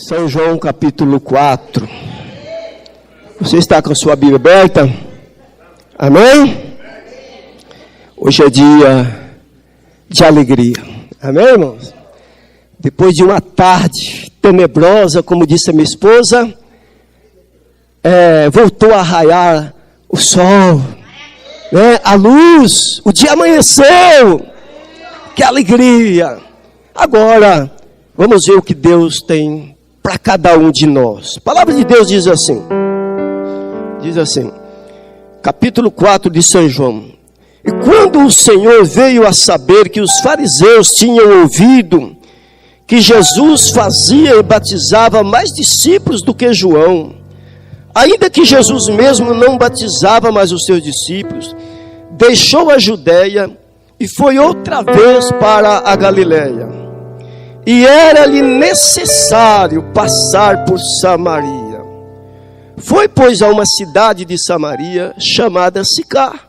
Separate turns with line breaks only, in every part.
São João capítulo 4. Você está com a sua Bíblia aberta? Amém? Hoje é dia de alegria. Amém, irmãos? Depois de uma tarde tenebrosa, como disse a minha esposa, voltou a raiar o sol, né? A luz, o dia amanheceu. Que alegria! Agora, vamos ver o que Deus tem para cada um de nós. A palavra de Deus diz assim, capítulo 4 de São João. E quando o Senhor veio a saber que os fariseus tinham ouvido que Jesus fazia e batizava mais discípulos do que João, ainda que Jesus mesmo não batizava mais os seus discípulos, deixou a Judeia e foi outra vez para a Galileia. E era-lhe necessário passar por Samaria. Foi, pois, a uma cidade de Samaria, chamada Sicar,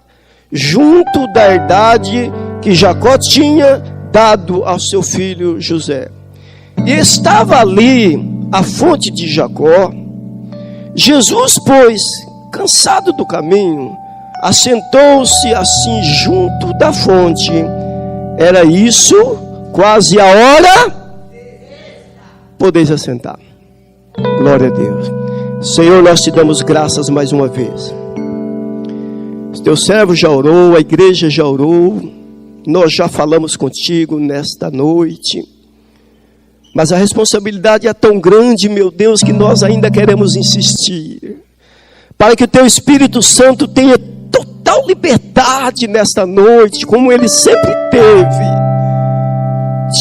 junto da herdade que Jacó tinha dado ao seu filho José. E estava ali a fonte de Jacó. Jesus, pois, cansado do caminho, assentou-se assim junto da fonte. Era isso, quase a hora. Podeis assentar. Glória a Deus. Senhor, nós te damos graças mais uma vez. O teu servo já orou, a igreja já orou, nós já falamos contigo nesta noite. Mas a responsabilidade é tão grande, meu Deus, que nós ainda queremos insistir. Para que o teu Espírito Santo tenha total liberdade nesta noite, como ele sempre teve,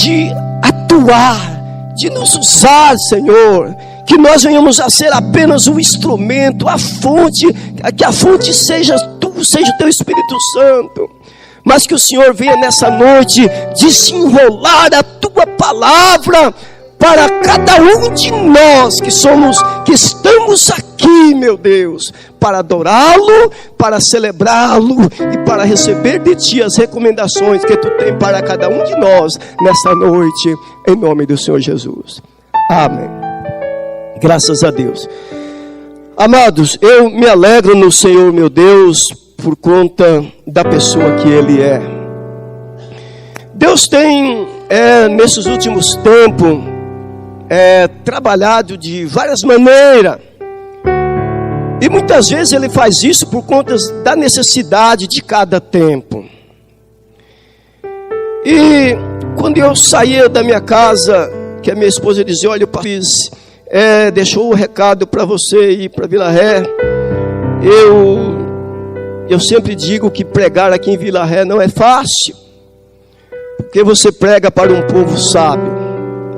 de atuar, de nos usar, Senhor, que nós venhamos a ser apenas um instrumento, a fonte, que a fonte seja tu, seja o teu Espírito Santo, mas que o Senhor venha nessa noite desenrolar a tua palavra para cada um de nós que estamos aqui, meu Deus, para adorá-lo, para celebrá-lo e para receber de ti as recomendações que tu tem para cada um de nós nesta noite, em nome do Senhor Jesus. Amém. Graças a Deus. Amados, eu me alegro no Senhor, meu Deus, por conta da pessoa que Ele é. Deus tem, nesses últimos tempos, trabalhado de várias maneiras. E muitas vezes Ele faz isso por conta da necessidade de cada tempo. E quando eu saía da minha casa, que a minha esposa dizia, olha, o pastor deixou o recado para você ir para Vila Ré. Eu sempre digo que pregar aqui em Vila Ré não é fácil, porque você prega para um povo sábio.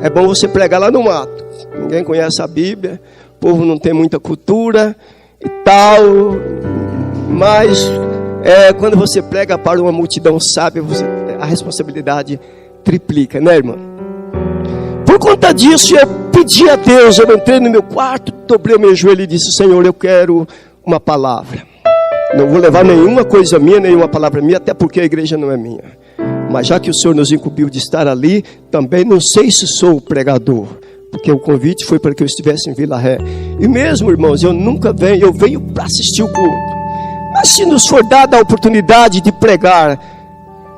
É bom você pregar lá no mato, ninguém conhece a Bíblia, o povo não tem muita cultura e tal, mas quando você prega para uma multidão sábia, a responsabilidade triplica, né, irmão? Por conta disso, eu pedi a Deus, eu entrei no meu quarto, dobrei o meu joelho e disse, Senhor, eu quero uma palavra. Não vou levar nenhuma coisa minha, nenhuma palavra minha, até porque a igreja não é minha. Mas já que o Senhor nos incumbiu de estar ali, também não sei se sou pregador, porque o convite foi para que eu estivesse em Vila Ré. E mesmo, irmãos, eu venho para assistir o culto. Mas se nos for dada a oportunidade de pregar,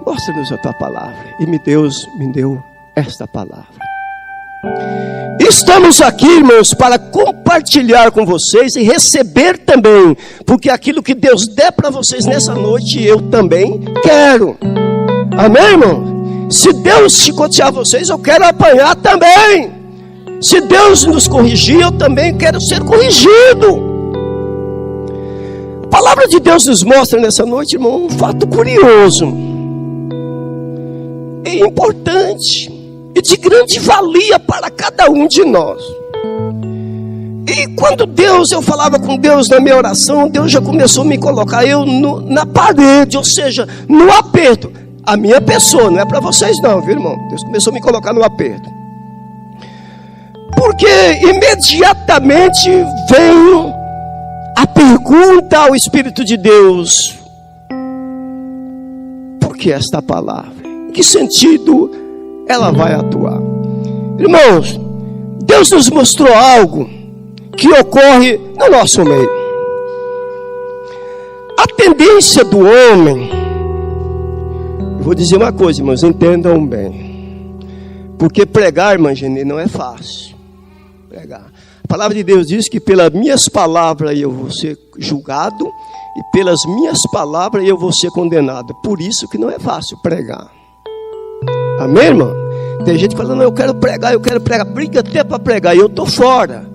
mostra-nos a tua palavra. E Deus me deu esta palavra. Estamos aqui, irmãos, para compartilhar com vocês e receber também, porque aquilo que Deus der para vocês nessa noite, eu também quero. Amém, irmão? Se Deus chicotear vocês, eu quero apanhar também. Se Deus nos corrigir, eu também quero ser corrigido. A palavra de Deus nos mostra nessa noite, irmão, um fato curioso e importante e de grande valia para cada um de nós. E quando eu falava com Deus na minha oração, Deus já começou a me colocar na parede, ou seja, no aperto. A minha pessoa, não é para vocês não, viu, irmão? Deus começou a me colocar no aperto. Porque imediatamente vem a pergunta ao Espírito de Deus. Por que esta palavra? Em que sentido ela vai atuar? Irmãos, Deus nos mostrou algo que ocorre no nosso meio. A tendência do homem, eu vou dizer uma coisa, irmãos, entendam bem. Porque pregar, irmã Geni, não é fácil. Pregar. A palavra de Deus diz que pelas minhas palavras eu vou ser julgado e pelas minhas palavras eu vou ser condenado. Por isso que não é fácil pregar. Amém, irmão? Tem gente falando, eu quero pregar, briga até para pregar, e eu estou fora.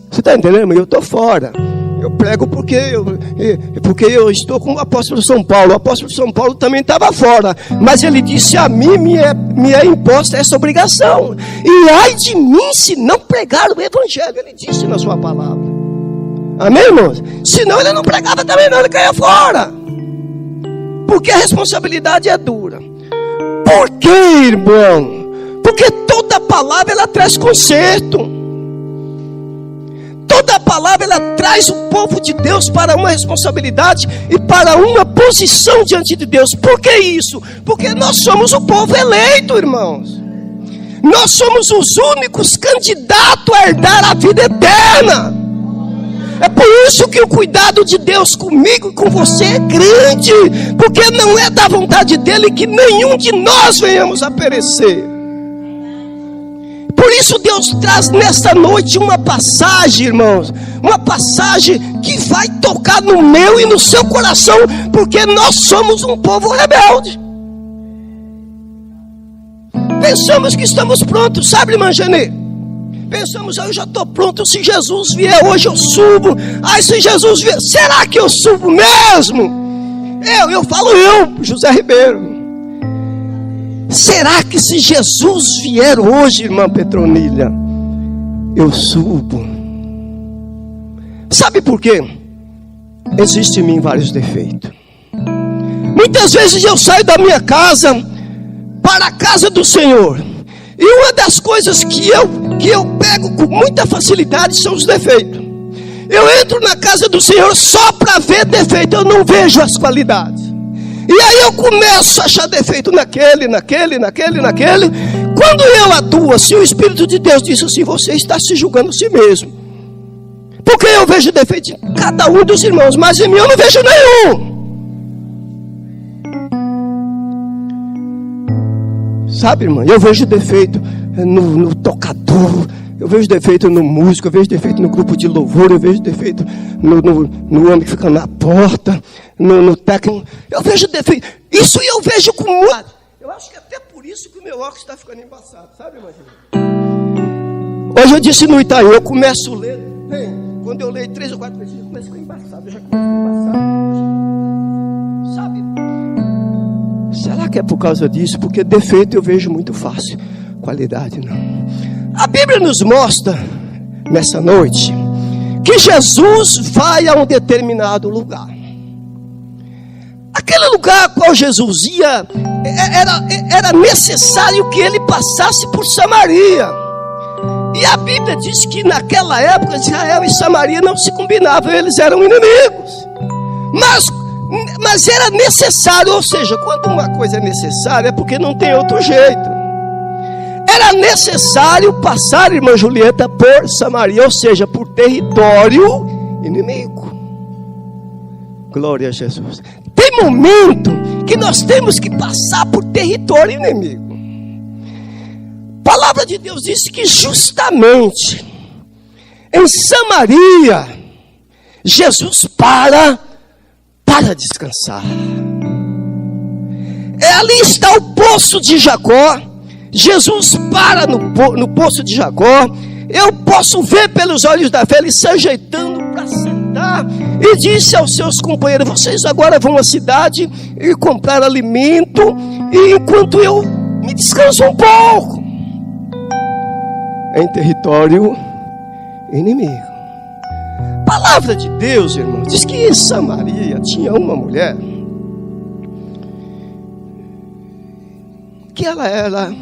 Você está entendendo, irmão? Eu estou fora. Eu prego porque eu estou com o apóstolo São Paulo. O apóstolo São Paulo também estava fora. Mas ele disse, a mim me é imposta essa obrigação. E ai de mim se não pregar o evangelho. Ele disse na sua palavra. Amém, irmãos? Senão ele não pregava também não, ele caía fora. Porque a responsabilidade é dura. Por quê, irmão? Porque toda palavra ela traz conserto. Toda a palavra ela traz o povo de Deus para uma responsabilidade e para uma posição diante de Deus. Por que isso? Porque nós somos o povo eleito, irmãos. Nós somos os únicos candidatos a herdar a vida eterna. É por isso que o cuidado de Deus comigo e com você é grande. Porque não é da vontade dele que nenhum de nós venhamos a perecer. Por isso Deus traz nesta noite uma passagem, irmãos. Uma passagem que vai tocar no meu e no seu coração. Porque nós somos um povo rebelde. Pensamos que estamos prontos, sabe, irmã Janê? Pensamos, eu já estou pronto, se Jesus vier hoje eu subo. Ai, se Jesus vier, será que eu subo mesmo? Eu falo José Ribeiro. Será que se Jesus vier hoje, irmã Petronilha, eu subo? Sabe por quê? Existem em mim vários defeitos. Muitas vezes eu saio da minha casa para a casa do Senhor. E uma das coisas que eu pego com muita facilidade são os defeitos. Eu entro na casa do Senhor só para ver defeito, eu não vejo as qualidades. E aí eu começo a achar defeito naquele. Quando eu atuo assim, o Espírito de Deus diz assim, você está se julgando a si mesmo. Porque eu vejo defeito em cada um dos irmãos, mas em mim eu não vejo nenhum. Sabe, irmã, eu vejo defeito no tocador, eu vejo defeito no músico, eu vejo defeito no grupo de louvor, eu vejo defeito no homem que fica na porta, no técnico, eu vejo defeito. Isso eu vejo com muito. Eu acho que até por isso que o meu óculos está ficando embaçado, sabe, irmã? Hoje eu disse no Itaú, eu começo a ler, quando eu leio 3 ou 4 vezes, eu começo a ficar embaçado, eu já começo a ficar embaçado. Sabe? Será que é por causa disso? Porque defeito eu vejo muito fácil, qualidade não. A Bíblia nos mostra, nessa noite, que Jesus vai a um determinado lugar. Aquele lugar a qual Jesus ia, era necessário que ele passasse por Samaria. E a Bíblia diz que naquela época Israel e Samaria não se combinavam, eles eram inimigos. Mas era necessário, ou seja, quando uma coisa é necessária é porque não tem outro jeito. Era necessário passar, irmã Julieta, por Samaria, ou seja, por território inimigo. Glória a Jesus. Tem momento que nós temos que passar por território inimigo. A palavra de Deus diz que justamente em Samaria Jesus para descansar. Ali está o poço de Jacó. Jesus para no poço de Jacó. Eu posso ver pelos olhos da fé ele se ajeitando para sentar. E disse aos seus companheiros: vocês agora vão à cidade e comprar alimento, e enquanto eu me descanso um pouco. Em território inimigo. Palavra de Deus, irmão, diz que em Samaria tinha uma mulher que ela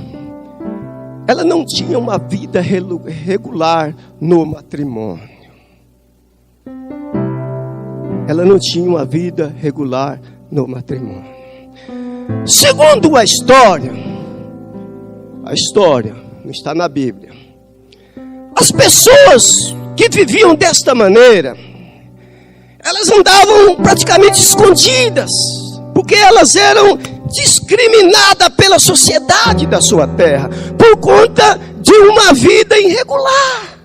não tinha uma vida regular no matrimônio. Ela não tinha uma vida regular no matrimônio. Segundo a história não está na Bíblia, As pessoas que viviam desta maneira, elas andavam praticamente escondidas, porque elas eram discriminadas pela sociedade da sua terra, por conta de uma vida irregular.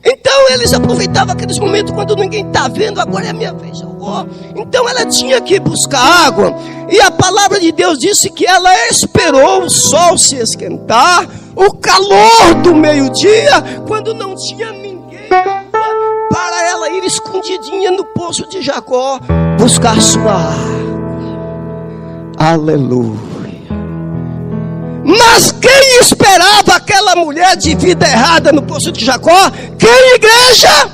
Então eles aproveitavam aqueles momentos quando ninguém está vendo, agora é a minha vez, eu vou. Então ela tinha que buscar água, e a palavra de Deus disse que ela esperou o sol se esquentar, o calor do meio-dia, quando não tinha ninguém para ela ir escondidinha no poço de Jacó buscar sua água. Aleluia. Mas quem esperava aquela mulher de vida errada no poço de Jacó? Quem, igreja?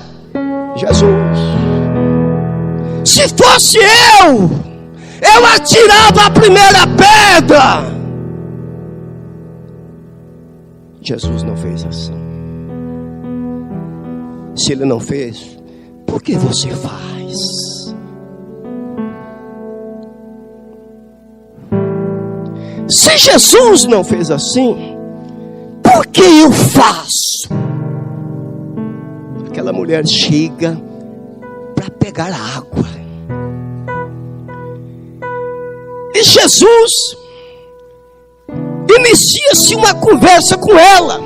Jesus. Se fosse eu atirava a primeira pedra. Jesus não fez assim. Se ele não fez, por que você faz? Se Jesus não fez assim, por que eu faço? Aquela mulher chega para pegar água. E Jesus inicia-se uma conversa com ela.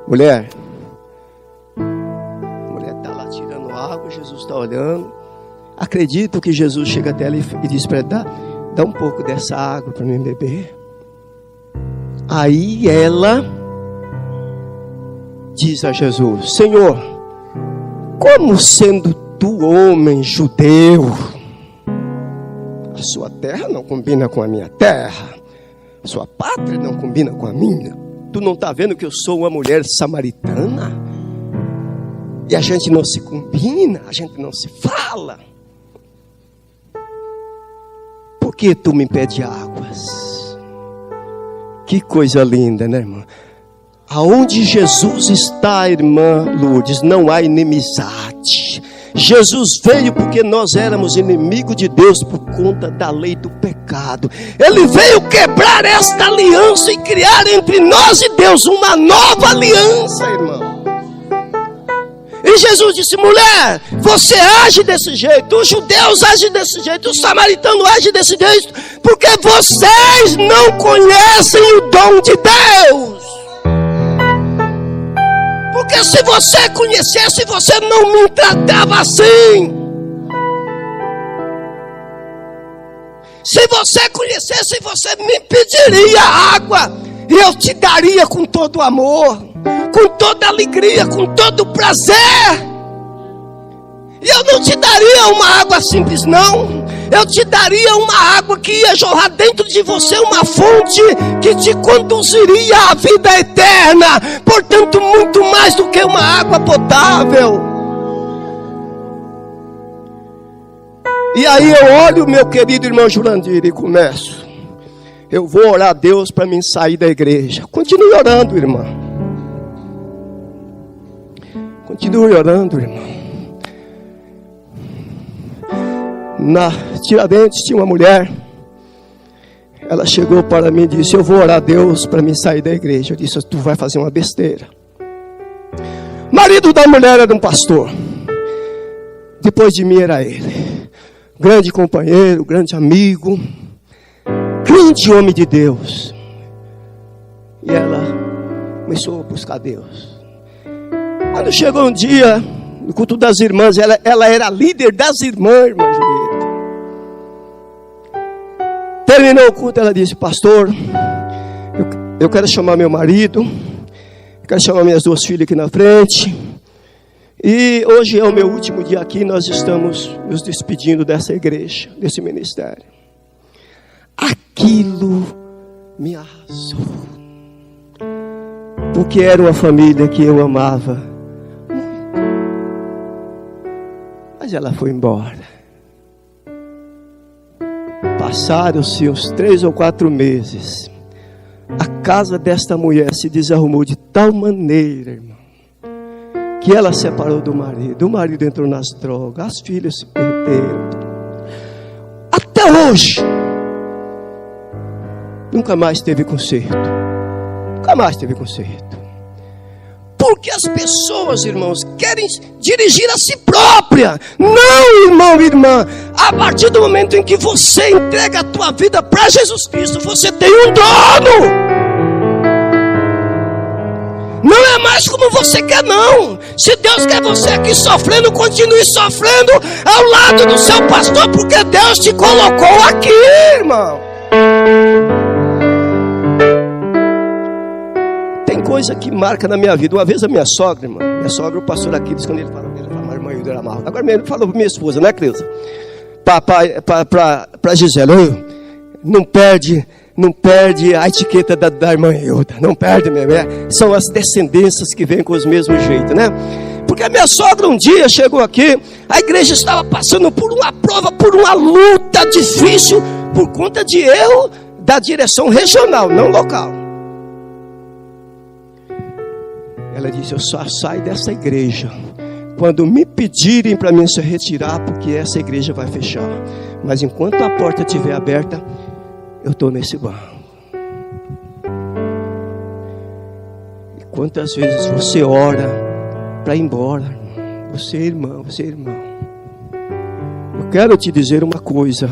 Mulher, a mulher está lá tirando água, Jesus está olhando. Acredito que Jesus chega até ela e diz para ela: dá um pouco dessa água para mim beber. Aí ela diz a Jesus: Senhor, como sendo tu homem judeu, a sua terra não combina com a minha terra, a sua pátria não combina com a minha. Tu não está vendo que eu sou uma mulher samaritana? E a gente não se combina, a gente não se fala. Por que tu me pede águas? Que coisa linda, né, irmã? Aonde Jesus está, irmã Lourdes, não há inimizade. Jesus veio porque nós éramos inimigos de Deus por conta da lei do pecado. Ele veio quebrar esta aliança e criar entre nós e Deus uma nova aliança, irmão. E Jesus disse: mulher, você age desse jeito, os judeus agem desse jeito, os samaritanos agem desse jeito, porque vocês não conhecem o dom de Deus. Porque se você conhecesse, você não me tratava assim. Se você conhecesse, você me pediria água, e eu te daria com todo amor, com toda alegria, com todo prazer. E eu não te daria uma água simples, não. Eu te daria uma água que ia jorrar dentro de você, uma fonte que te conduziria à vida eterna. Portanto, muito mais do que uma água potável. E aí eu olho, meu querido irmão Jurandir, e começo: eu vou orar a Deus para mim sair da igreja. Continue orando, irmã. Continue orando, irmão. Na Tiradentes tinha uma mulher. Ela chegou para mim e disse: eu vou orar a Deus para me sair da igreja. Eu disse: tu vai fazer uma besteira. Marido da mulher era um pastor. Depois de mim era ele. Grande companheiro, grande amigo, grande homem de Deus. E ela começou a buscar Deus. Quando chegou um dia, no culto das irmãs, ela era líder das irmãs, irmã Julieta. Terminou o culto, ela disse: pastor, eu quero chamar meu marido, quero chamar minhas duas filhas aqui na frente. E hoje é o meu último dia aqui, nós estamos nos despedindo dessa igreja, desse ministério. Aquilo me arrasou, porque era uma família que eu amava. Mas ela foi embora. Passaram-se uns 3 ou 4 meses. A casa desta mulher se desarrumou de tal maneira, irmão, que ela separou do marido. O marido entrou nas drogas, as filhas se perderam. Até hoje nunca mais teve conserto. nunca mais teve conserto. Porque as pessoas, irmãos, querem dirigir a si própria. Não, irmão e irmã. A partir do momento em que você entrega a tua vida para Jesus Cristo, você tem um dono. Não é mais como você quer, não. Se Deus quer você aqui sofrendo, continue sofrendo ao lado do seu pastor, porque Deus te colocou aqui, irmão. Tem coisa que marca na minha vida. Uma vez a minha sogra, irmão, o pastor Aquiles, quando ele fala, mas irmã Hilda era mal. Agora ele falou para minha esposa, né, Cleusa? Para Gisele, não perde a etiqueta da irmã Hilda. Não perde mesmo. São as descendências que vêm com os mesmos jeitos, né? Porque a minha sogra um dia chegou aqui, a igreja estava passando por uma prova, por uma luta difícil, por conta de erro da direção regional, não local. Ela disse, eu só saio dessa igreja quando me pedirem para mim se retirar, porque essa igreja vai fechar. Mas enquanto a porta estiver aberta, eu estou nesse banco. E quantas vezes você ora para ir embora? Você é irmão, você é irmão. Eu quero te dizer uma coisa.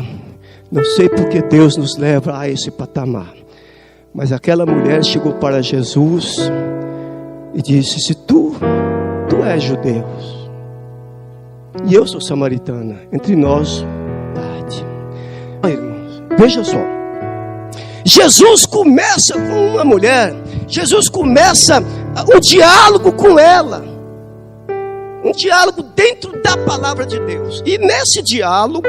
Não sei porque Deus nos leva a esse patamar, mas aquela mulher chegou para Jesus e disse, se tu és judeu e eu sou samaritana, entre nós bate. Irmãos, veja só, Jesus começa com uma mulher, Jesus começa o diálogo com ela, um diálogo dentro da palavra de Deus, e nesse diálogo,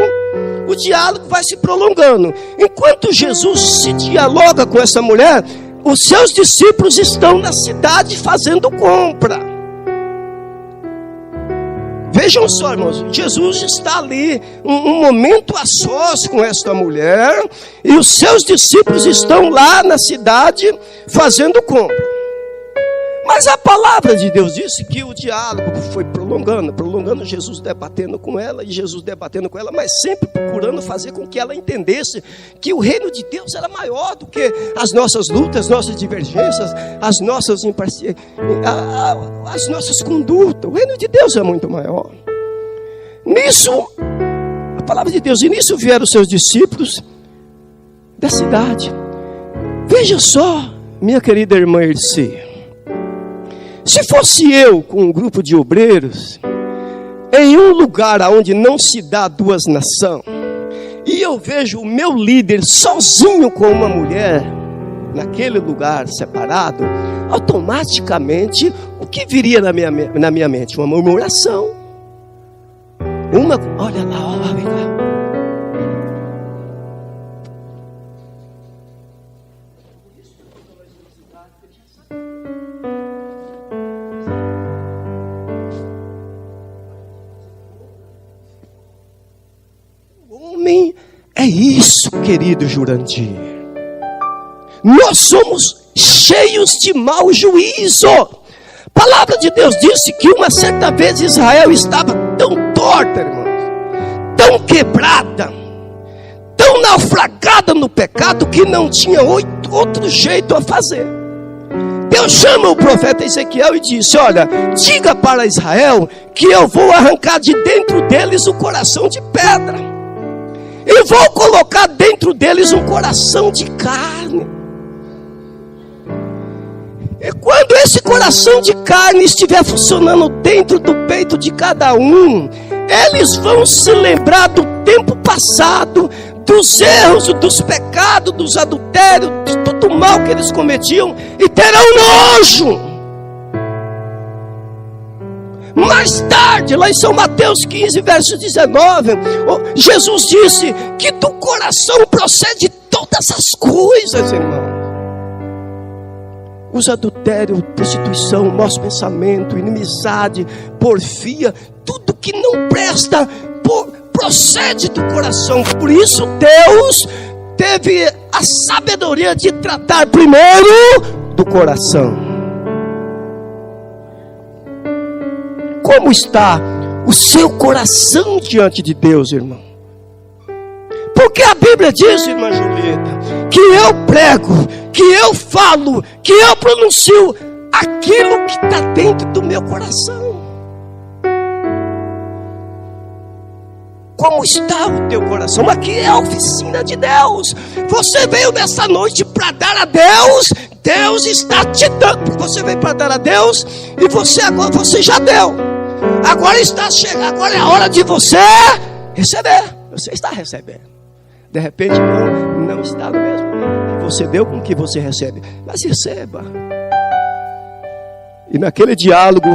o diálogo vai se prolongando. Enquanto Jesus se dialoga com essa mulher, os seus discípulos estão na cidade fazendo compra. Vejam só, irmãos, Jesus está ali, um momento a sós com esta mulher, e os seus discípulos estão lá na cidade fazendo compra. Mas a palavra de Deus disse que o diálogo foi prolongando, Jesus debatendo com ela, mas sempre procurando fazer com que ela entendesse que o reino de Deus era maior do que as nossas lutas, nossas divergências, as nossas condutas. O reino de Deus é muito maior. Nisso, a palavra de Deus, e nisso vieram os seus discípulos da cidade. Veja só, minha querida irmã Irci, se fosse eu com um grupo de obreiros em um lugar onde não se dá duas nações, e eu vejo o meu líder sozinho com uma mulher naquele lugar separado, automaticamente o que viria na minha mente? Uma murmuração. Olha lá, vem cá. É isso, querido Jurandir. Nós somos cheios de mau juízo. A palavra de Deus disse que uma certa vez Israel estava tão torta, irmãos, tão quebrada, tão naufragada no pecado, que não tinha outro jeito a fazer. Deus chama o profeta Ezequiel e disse, olha, diga para Israel que eu vou arrancar de dentro deles o coração de pedra e vou colocar dentro deles um coração de carne. E quando esse coração de carne estiver funcionando dentro do peito de cada um, eles vão se lembrar do tempo passado, dos erros, dos pecados, dos adultérios, de todo o mal que eles cometiam, e terão nojo. Mais tarde, lá em São Mateus 15, verso 19, Jesus disse que do coração procede todas as coisas, irmão. Os adultérios, prostituição, mau pensamento, inimizade, porfia, tudo que não presta procede do coração. Por isso Deus teve a sabedoria de tratar primeiro do coração. Como está o seu coração diante de Deus, irmão? Porque a Bíblia diz, irmã Julieta, que eu prego, que eu falo, que eu pronuncio aquilo que está dentro do meu coração. Como está o teu coração? Aqui é a oficina de Deus. Você veio nessa noite para dar a Deus. Deus está te dando. Você veio para dar a Deus e você já deu. Agora está chegando. Agora é a hora de você receber. Você está recebendo. De repente não está no mesmo nível que você deu com o que você recebe. Mas receba. E naquele diálogo,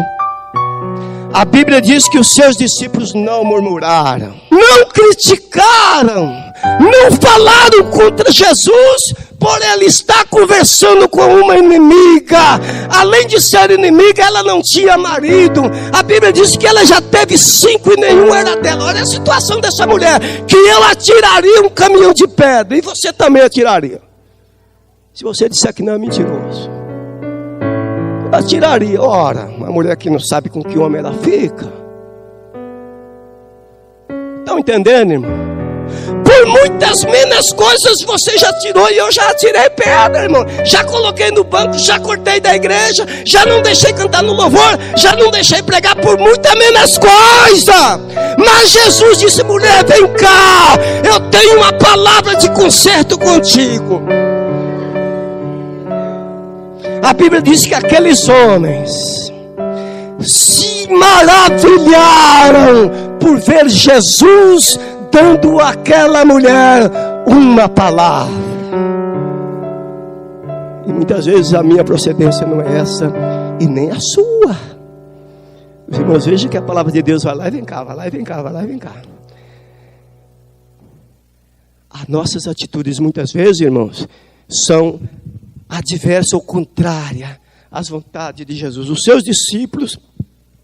a Bíblia diz que os seus discípulos não murmuraram, não criticaram, não falaram contra Jesus, por ele estar conversando com uma inimiga. Além de ser inimiga, ela não tinha marido. A Bíblia diz que ela já teve 5 e nenhum era dela. Olha a situação dessa mulher, que eu atiraria um caminhão de pedra, e você também atiraria. Se você disser que não, é mentiroso. Atiraria. Ora, uma mulher que não sabe com que homem ela fica. Estão entendendo, irmão? Por muitas menos coisas você já tirou e eu já atirei pedra, irmão. Já coloquei no banco, já cortei da igreja, já não deixei cantar no louvor, já não deixei pregar por muita menos coisa. Mas Jesus disse: mulher, vem cá, eu tenho uma palavra de conserto contigo. A Bíblia diz que aqueles homens se maravilharam por ver Jesus dando àquela mulher uma palavra. E muitas vezes a minha procedência não é essa e nem a sua. Os irmãos, vejam que a palavra de Deus vai lá e vem cá, vai lá e vem cá, vai lá e vem cá. As nossas atitudes muitas vezes, irmãos, são adversa ou contrária às vontades de Jesus. Os seus discípulos,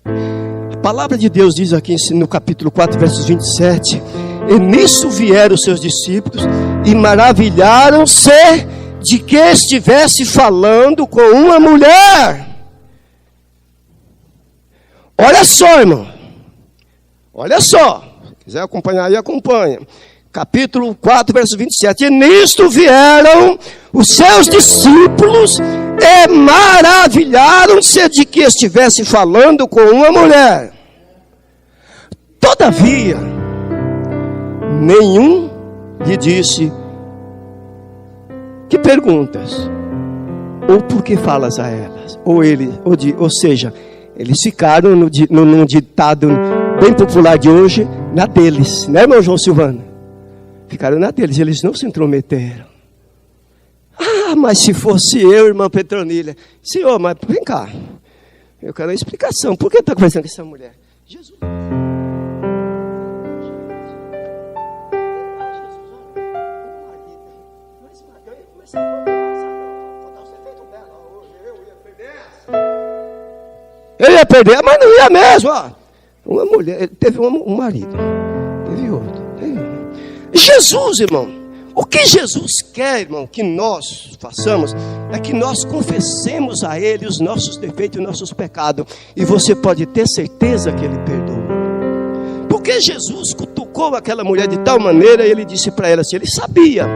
a palavra de Deus diz aqui no capítulo 4, versos 27, e nisso vieram os seus discípulos e maravilharam-se de que estivesse falando com uma mulher. Olha só, irmão, olha só, se quiser acompanhar aí, acompanha. Capítulo 4, verso 27. E nisto vieram os seus discípulos e maravilharam-se de que estivesse falando com uma mulher. Todavia, nenhum lhe disse: que perguntas? Ou por que falas a elas? Ou seja, eles ficaram num ditado bem popular de hoje, na deles, né, irmão João Silvano? Ficaram na deles, eles não se intrometeram. Ah, mas se fosse eu, irmã Petronilha. Senhor, mas vem cá. Eu quero uma explicação. Por que está conversando com essa mulher? Jesus. Eu ia perder, mas não ia mesmo. Ó. Uma mulher, ele teve um marido, teve outro. Jesus, irmão, o que Jesus quer, irmão, que nós façamos, é que nós confessemos a Ele os nossos defeitos e os nossos pecados, e você pode ter certeza que Ele perdoa. Porque Jesus cutucou aquela mulher de tal maneira, e Ele disse para ela assim, Ele sabia,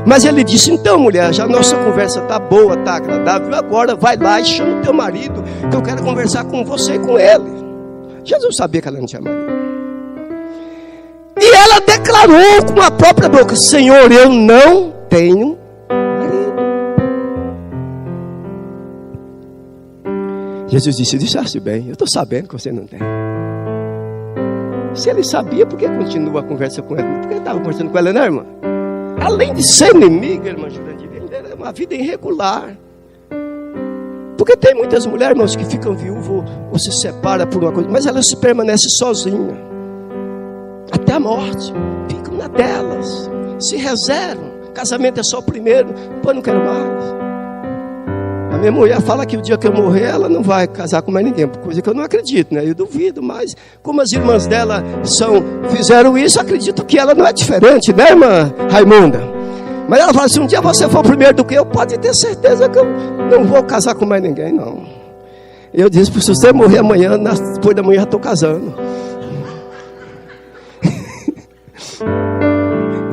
mas Ele disse: então, mulher, já a nossa conversa está boa, está agradável, agora vai lá e chama o teu marido, que eu quero conversar com você e com ele. Jesus sabia que ela não tinha marido. E ela declarou com a própria boca: Senhor, eu não tenho marido. Jesus disse: disseste bem, eu estou sabendo que você não tem. Se ele sabia, por que continua a conversa com ela? Por que ele estava conversando com ela, né, irmã? Além de ser inimiga, irmã Jurandir, ele era uma vida irregular. Porque tem muitas mulheres, irmãos, que ficam viúvas ou se separam por uma coisa, mas elas se permanecem sozinhas até a morte, ficam na delas, se reservam. Casamento é só o primeiro, depois não quero mais. A minha mulher fala que o dia que eu morrer, ela não vai casar com mais ninguém, coisa que eu não acredito, né? Eu duvido, mas como as irmãs dela fizeram isso, acredito que ela não é diferente, né, irmã Raimunda? Mas ela fala: se um dia você for primeiro do que eu, pode ter certeza que eu não vou casar com mais ninguém, não. Eu disse: se você morrer amanhã, depois da manhã eu estou casando.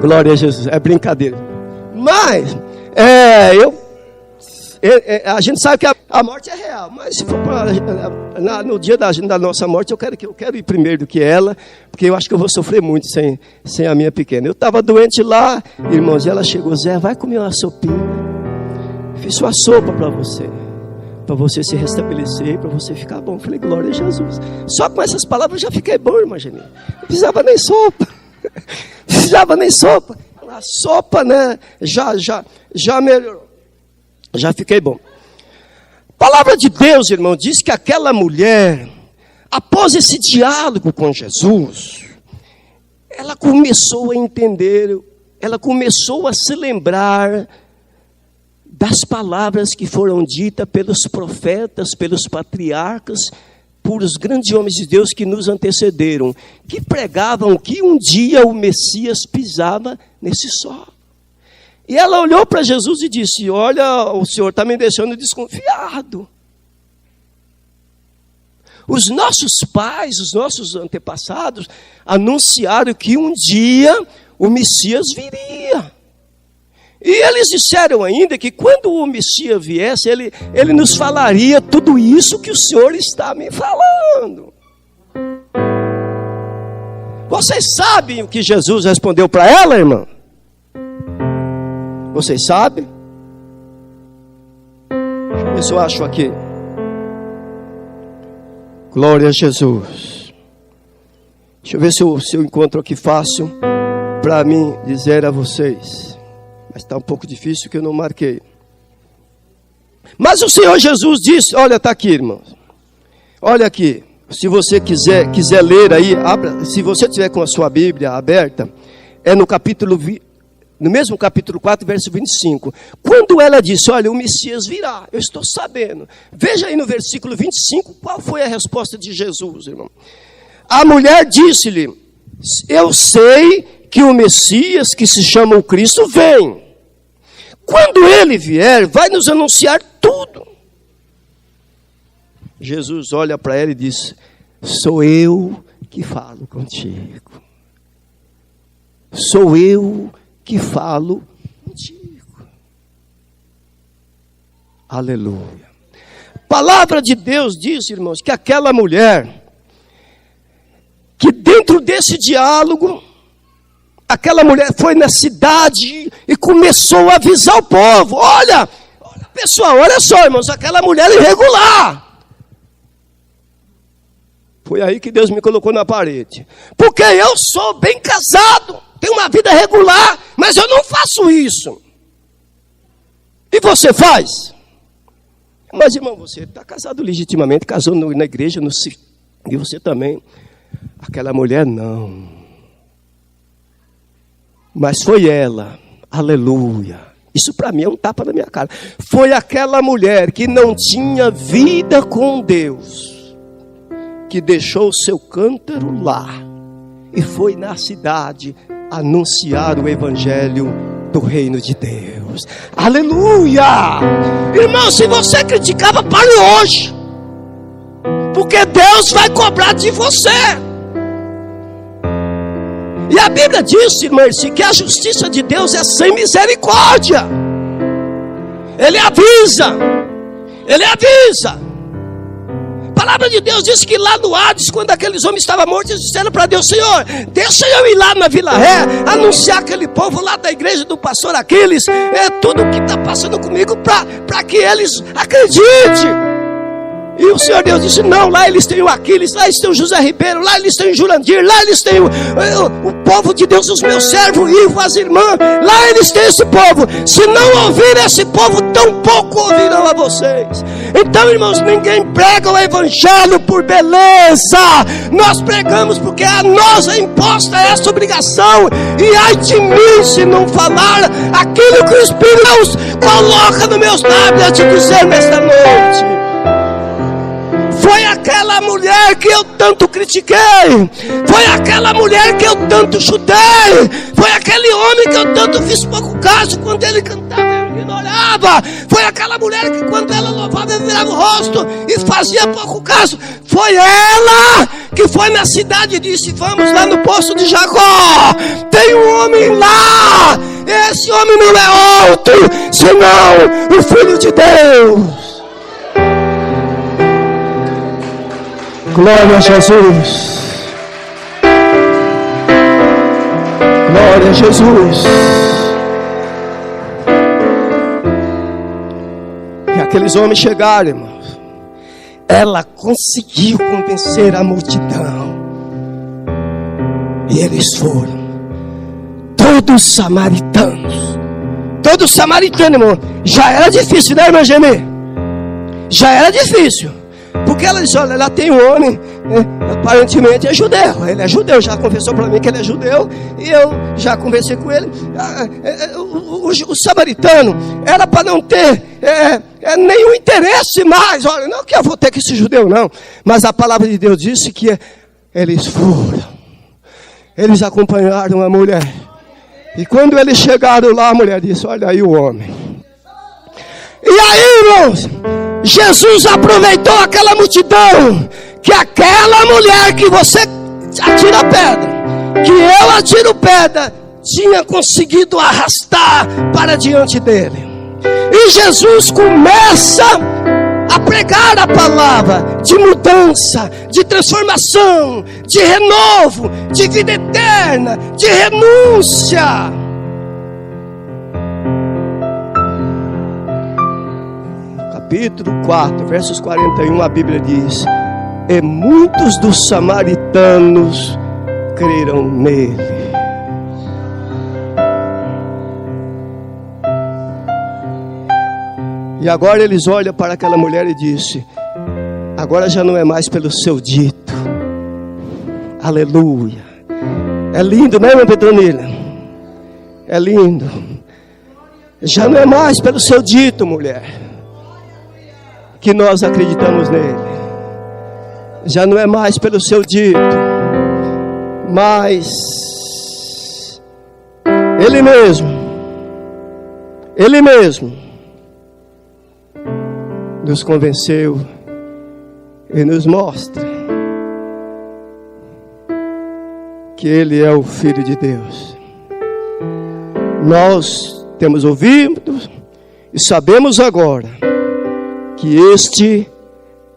Glória a Jesus, é brincadeira. Mas A gente sabe que a morte é real, mas se for no dia da nossa morte, eu quero ir primeiro do que ela, porque eu acho que eu vou sofrer muito sem a minha pequena. Eu estava doente lá, irmãos, e ela chegou: Zé, vai comer uma sopinha. Fiz uma sopa para você se restabelecer, para você ficar bom. Falei, glória a Jesus. Só com essas palavras eu já fiquei bom, irmã Geni. Não precisava nem sopa. A sopa, né, já melhorou. Já fiquei bom. A palavra de Deus, irmão, diz que aquela mulher, após esse diálogo com Jesus, ela começou a entender, ela começou a se lembrar das palavras que foram ditas pelos profetas, pelos patriarcas, por os grandes homens de Deus que nos antecederam, que pregavam que um dia o Messias pisava nesse solo. E ela olhou para Jesus e disse: olha, o Senhor está me deixando desconfiado. Os nossos pais, os nossos antepassados, anunciaram que um dia o Messias viria. E eles disseram ainda que quando o Messias viesse, ele nos falaria tudo isso que o Senhor está me falando. Vocês sabem o que Jesus respondeu para ela, irmã? Vocês sabem? Deixa eu ver se eu acho aqui. Glória a Jesus. Deixa eu ver se eu encontro aqui fácil para mim dizer a vocês. Mas está um pouco difícil que eu não marquei. Mas o Senhor Jesus disse, olha, está aqui, irmãos. Olha aqui. Se você quiser ler aí, abra, se você tiver com a sua Bíblia aberta, é no mesmo capítulo 4, verso 25. Quando ela disse, olha, o Messias virá, eu estou sabendo. Veja aí no versículo 25, qual foi a resposta de Jesus, irmão. A mulher disse-lhe, eu sei que o Messias, que se chama o Cristo, vem. Quando ele vier, vai nos anunciar tudo. Jesus olha para ela e diz, sou eu que falo contigo. Sou eu que falo contigo. Aleluia. A palavra de Deus diz, irmãos, que aquela mulher, que dentro desse diálogo, aquela mulher foi na cidade e começou a avisar o povo. Olha, pessoal, olha só, irmãos, aquela mulher irregular. Foi aí que Deus me colocou na parede. Porque eu sou bem casado, tenho uma vida regular, mas eu não faço isso. E você faz? Mas, irmão, você está casado legitimamente, casou na igreja, e você também. Aquela mulher, não. Mas foi ela, aleluia. Isso para mim é um tapa na minha cara. Foi aquela mulher que não tinha vida com Deus, que deixou o seu cântaro lá e foi na cidade anunciar o evangelho do reino de Deus. Aleluia! Irmão, se você criticava, pare hoje, porque Deus vai cobrar de você. E a Bíblia diz, irmã, que a justiça de Deus é sem misericórdia. Ele avisa. A palavra de Deus diz que lá no Hades, quando aqueles homens estavam mortos, eles disseram para Deus, Senhor, deixa eu ir lá na Vila Ré, anunciar aquele povo lá da igreja do pastor Aquiles, tudo o que está passando comigo, para que eles acreditem. E o Senhor Deus disse, não, lá eles têm o Aquiles, lá eles têm o José Ribeiro, lá eles têm o Jurandir, lá eles têm o povo de Deus, os meus servos, Ivo, as irmãs, lá eles têm esse povo. Se não ouvir esse povo, tão pouco ouvirão a vocês. Então, irmãos, ninguém prega o evangelho por beleza. Nós pregamos porque a nós é imposta essa obrigação. E ai de mim se não falar aquilo que o Espírito de Deus coloca nos meus lábios a te dizer nesta noite. Foi aquela mulher que eu tanto critiquei. Foi aquela mulher que eu tanto chutei. Foi aquele homem que eu tanto fiz pouco caso. Quando ele cantava, eu ignorava. Foi aquela mulher que quando ela louvava, eu virava o rosto e fazia pouco caso. Foi ela que foi na cidade e disse, vamos lá no poço de Jacó. Tem um homem lá esse homem não é outro senão o Filho de Deus. Glória a Jesus. Glória a Jesus. E aqueles homens chegaram, irmãos. Ela conseguiu convencer a multidão. E eles foram. Todos samaritanos. Todos samaritanos, irmão. Já era difícil, né, irmã Gemê? Já era difícil. Porque ela disse, olha, ela tem um homem, aparentemente é judeu. Ele é judeu, já confessou para mim que ele é judeu. E eu já conversei com ele. O samaritano era para não ter nenhum interesse mais. Olha, não que eu vou ter que esse judeu, não. Mas a palavra de Deus disse que eles foram. Eles acompanharam a mulher. E quando eles chegaram lá, a mulher disse, olha aí o homem. E aí, irmãos, Jesus aproveitou aquela multidão, que aquela mulher que você atira pedra, que eu atiro pedra, tinha conseguido arrastar para diante dele. E Jesus começa a pregar a palavra de mudança, de transformação, de renovo, de vida eterna, de renúncia. Capítulo 4, versos 41, a Bíblia diz: e muitos dos samaritanos creram nele. E agora eles olham para aquela mulher e dizem: agora já não é mais pelo seu dito. Aleluia. É lindo, né, irmã Petronila? É lindo. Já não é mais pelo seu dito, mulher, que nós acreditamos nele. Já não é mais pelo seu dito, mas Ele mesmo nos convenceu e nos mostra que Ele é o Filho de Deus. Nós temos ouvido e sabemos agora que este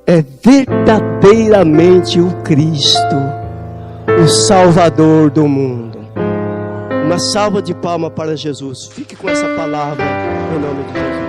é verdadeiramente o Cristo, o Salvador do mundo. Uma salva de palmas para Jesus. Fique com essa palavra em nome de Jesus.